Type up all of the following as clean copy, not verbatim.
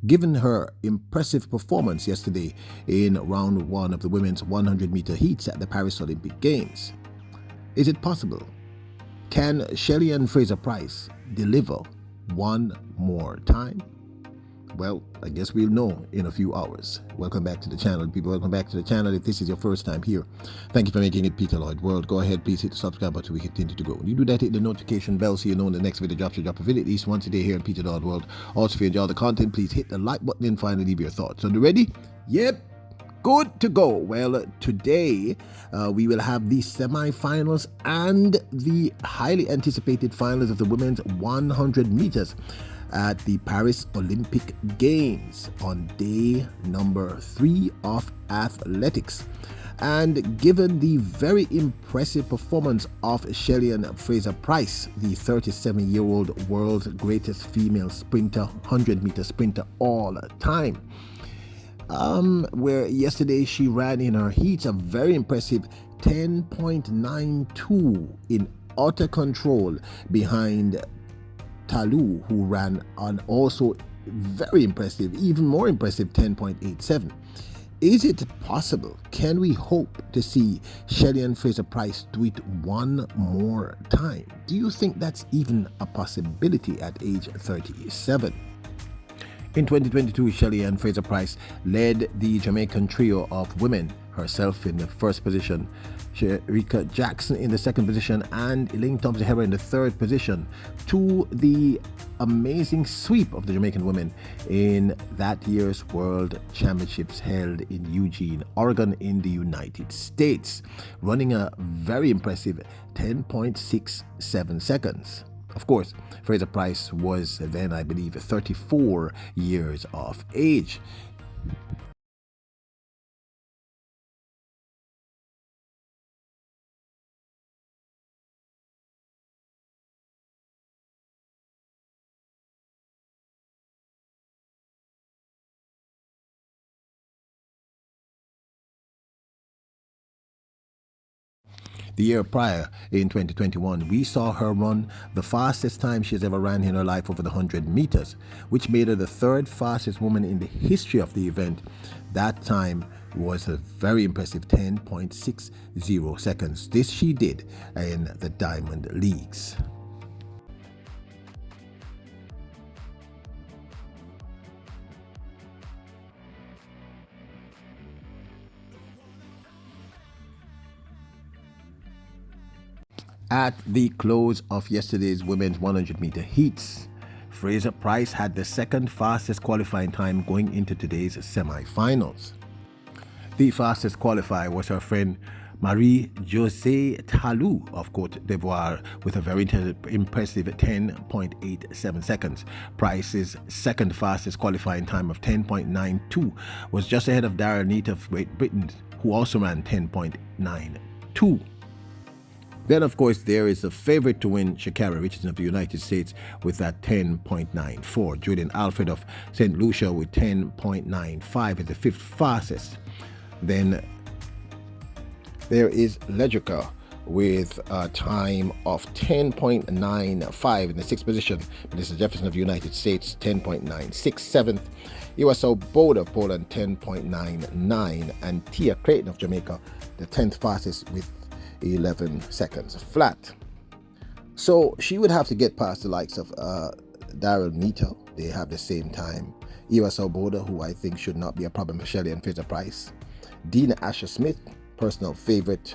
given her impressive performance yesterday in round one of the women's 100-meter heats at the Paris Olympic Games. Is it possible? Can Shelly-Ann Fraser-Pryce deliver one more time? Well, I guess we'll know in a few hours. Welcome back to the channel, people. Welcome back to the channel. If this is your first time here, thank you for making it Peter Lloyd World. Go ahead, please hit the subscribe button so we continue to grow. When you do that, hit the notification bell so you know when the next video drops. You drop a video at least once a day here in Peter Lloyd World. Also, if you enjoy the content, please hit the like button and finally leave your thoughts. So, you ready? Yep. Good to go. Well, today we will have the semi-finals and the highly anticipated finals of the women's 100 meters at the Paris Olympic Games on day number 3 of athletics. And given the very impressive performance of Shelly-Ann Fraser-Pryce, the 37-year-old world's greatest female sprinter, 100-meter sprinter all time, where yesterday she ran in her heats a very impressive 10.92 in utter control behind Talou, who ran an also very impressive, even more impressive 10.87. Is it possible? Can we hope to see Shelly-Ann Fraser-Pryce do it one more time? Do you think that's even a possibility at age 37? In 2022, Shelly-Ann Fraser-Pryce led the Jamaican trio of women, herself in the first position, Shericka Jackson in the second position, and Elaine Thompson-Herah in the third position, to the amazing sweep of the Jamaican women in that year's World Championships held in Eugene, Oregon in the United States, running a very impressive 10.67 seconds. Of course, Fraser-Pryce was then, I believe, 34 years of age. The year prior, in 2021, we saw her run the fastest time she's ever ran in her life over the 100 meters, which made her the third fastest woman in the history of the event. That time was a very impressive 10.60 seconds. This she did in the Diamond Leagues. At the close of yesterday's women's 100-meter heats, Fraser-Pryce had the second fastest qualifying time going into today's semi-finals. The fastest qualifier was her friend Marie-Josée Talou of Côte d'Ivoire with a very impressive 10.87 seconds. Price's second fastest qualifying time of 10.92 was just ahead of Darrell Neat of Great Britain, who also ran 10.92. Then, of course, there is the favorite to win, Sha'Carri Richardson of the United States with that 10.94. Julian Alfred of St. Lucia with 10.95 is the fifth fastest. Then there is Ledrica with a time of 10.95 in the sixth position. Melissa Jefferson of the United States, 10.96. Seventh, USO Boda of Poland, 10.99. And Tia Creighton of Jamaica, the 10th fastest with 11 seconds flat. So she would have to get past the likes of Darrell Neato. They have the same time. USO Boda, who I think should not be a problem for Shelly-Ann Fraser-Pryce. Dina Asher-Smith, personal favorite.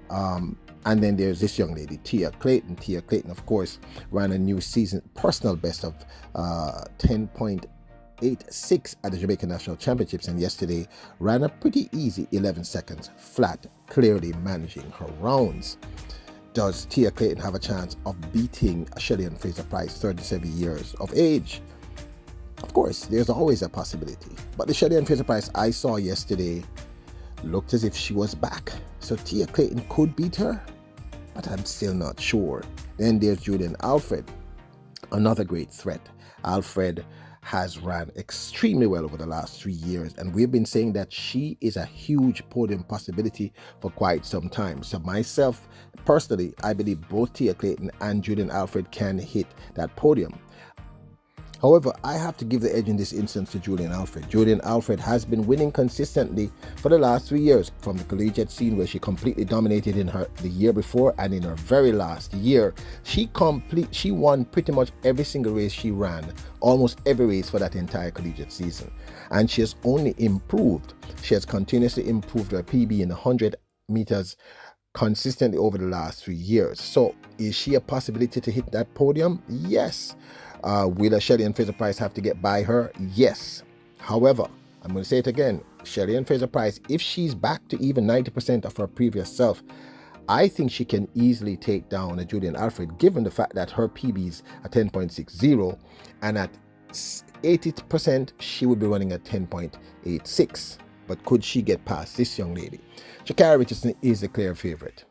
And then there's this young lady, Tia Creighton. Tia Creighton, of course, ran a new season personal best of 10.86 at the Jamaican National Championships, and yesterday ran a pretty easy 11 seconds flat, clearly managing her rounds. Does Tia Creighton have a chance of beating Shelly-Ann Fraser-Pryce, 37 years of age? Of course, there's always a possibility. But the Shelly-Ann Fraser-Pryce I saw yesterday looked as if she was back. So Tia Creighton could beat her, but I'm still not sure. Then there's Julian Alfred, another great threat. Alfred has ran extremely well over the last 3 years, and we've been saying that she is a huge podium possibility for quite some time. So myself, personally, I believe both Tia Creighton and Julian Alfred can hit that podium. However, I have to give the edge in this instance to Julian Alfred. Julian Alfred has been winning consistently for the last 3 years, from the collegiate scene where she completely dominated in the year before, and in her very last year, she won pretty much every single race she ran, almost every race for that entire collegiate season. And she has only improved. She has continuously improved her PB in the 100 meters consistently over the last 3 years. So is she a possibility to hit that podium? Yes. Will Shelly-Ann Fraser-Pryce have to get by her? Yes. However, I'm going to say it again, Shelly-Ann Fraser-Pryce, if she's back to even 90% of her previous self, I think she can easily take down a Julian Alfred, given the fact that her PB's a 10.60, and at 80% she would be running at 10.86. But could she get past this young lady? Sha'Carri Richardson is the clear favorite.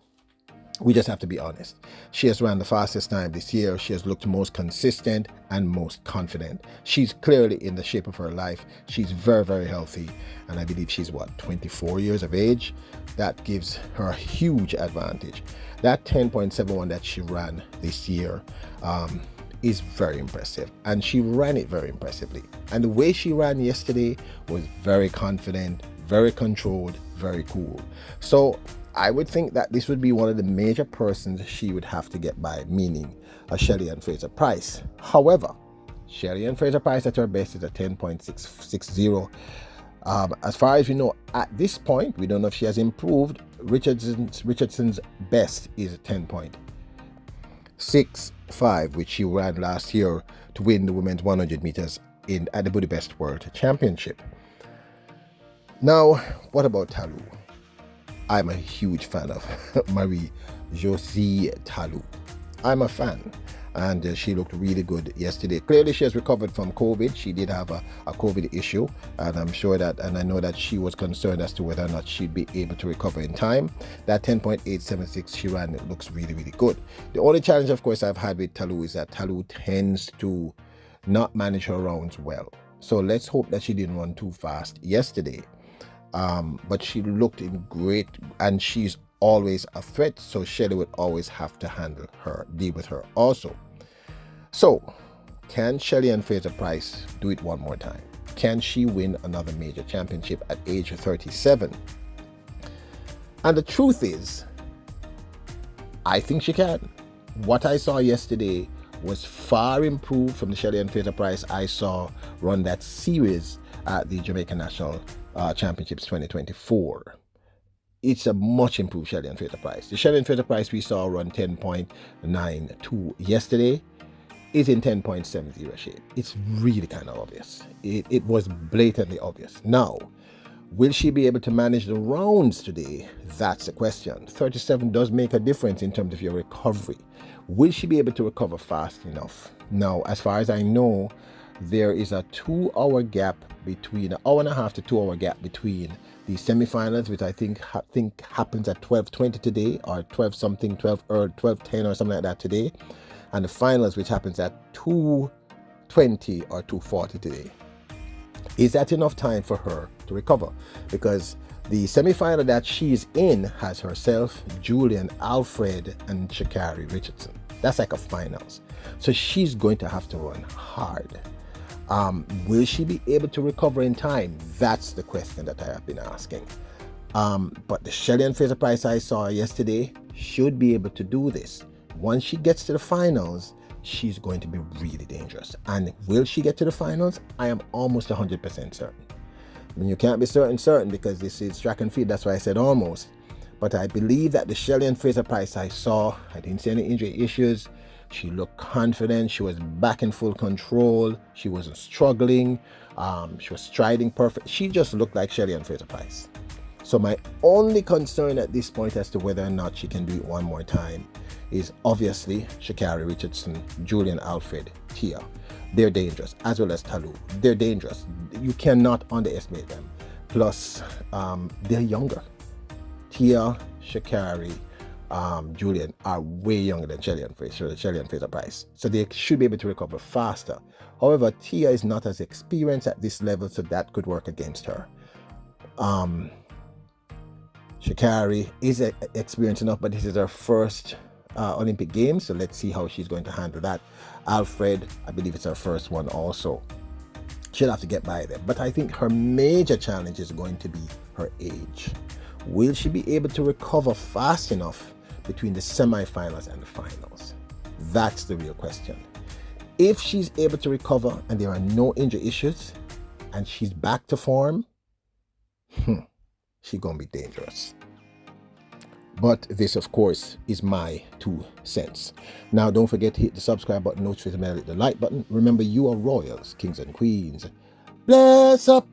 We just have to be honest. She has ran the fastest time this year. She has looked most consistent and most confident. She's clearly in the shape of her life. She's very, very healthy. And I believe she's, 24 years of age? That gives her a huge advantage. That 10.71 that she ran this year is very impressive. And she ran it very impressively. And the way she ran yesterday was very confident, very controlled, very cool. So I would think that this would be one of the major persons she would have to get by, meaning a Shelly-Ann Fraser-Pryce. However, Shelly-Ann Fraser-Pryce at her best is a 10.660. As far as we know at this point, we don't know if she has improved. Richardson's best is a 10.65, which she ran last year to win the women's 100 meters at the Budapest World Championship. Now, what about Talou? I'm a huge fan of Marie-Josée Talou. I'm a fan, and she looked really good yesterday. Clearly, she has recovered from COVID. She did have a COVID issue, and I'm sure that, and I know that she was concerned as to whether or not she'd be able to recover in time. That 10.876 she ran, it looks really, really good. The only challenge, of course, I've had with Talou is that Talou tends to not manage her rounds well. So let's hope that she didn't run too fast yesterday. But she looked in great, and she's always a threat, so Shelly would always have to deal with her also. So, can Shelly-Ann Fraser-Pryce do it one more time? Can she win another major championship at age 37? And the truth is, I think she can. What I saw yesterday was far improved from the Shelly-Ann Fraser-Pryce I saw run that series at the Jamaican National Championships 2024. It's a much improved Shelly-Ann Fraser-Pryce. The Shelly-Ann Fraser-Pryce we saw run 10.92 yesterday is in 10.70 shape. It's really kind of obvious. It was blatantly obvious. Now, will she be able to manage the rounds today? That's the question. 37 does make a difference in terms of your recovery. Will she be able to recover fast enough? Now, as far as I know, there is a 2-hour gap between, an hour and a half to 2 hour gap between the semifinals, which I think happens at 12:20 today, or 12:10 or something like that today, and the finals, which happens at 2:20 or 2:40 today. Is that enough time for her to recover? Because the semifinal that she's in has herself, Julian Alfred, and Sha'Carri Richardson. That's like a finals. So she's going to have to run hard. Will she be able to recover in time? That's the question that I have been asking. But the Shelly-Ann Fraser-Pryce I saw yesterday should be able to do this. Once she gets to the finals, she's going to be really dangerous. And will she get to the finals? I am almost 100% certain. I mean, you can't be certain because this is track and field. That's why I said almost. But I believe that the Shelly-Ann Fraser-Pryce I saw, I didn't see any injury issues. She looked confident. She was back in full control. She wasn't struggling. She was striding perfect. She just looked like Shelly-Ann Fraser-Pryce. So my only concern at this point as to whether or not she can do it one more time is obviously Sha'Carri Richardson, Julian Alfred, Tia. They're dangerous, as well as Talou. They're dangerous. You cannot underestimate them. Plus, they're younger. Tia, Sha'Carri, Julian are way younger than Shelly-Ann Fraser-Pryce. So they should be able to recover faster. However, Tia is not as experienced at this level, so that could work against her. Sha'Carri is experienced enough, but this is her first Olympic Games, so let's see how she's going to handle that. Alfred, I believe it's her first one also. She'll have to get by them. But I think her major challenge is going to be her age. Will she be able to recover fast enough between the semifinals and the finals? That's the real question. If she's able to recover and there are no injury issues and she's back to form, she's going to be dangerous. But this, of course, is my 2 cents. Now, don't forget to hit the subscribe button, notification bell, hit the like button. Remember, you are royals, kings and queens. Bless up.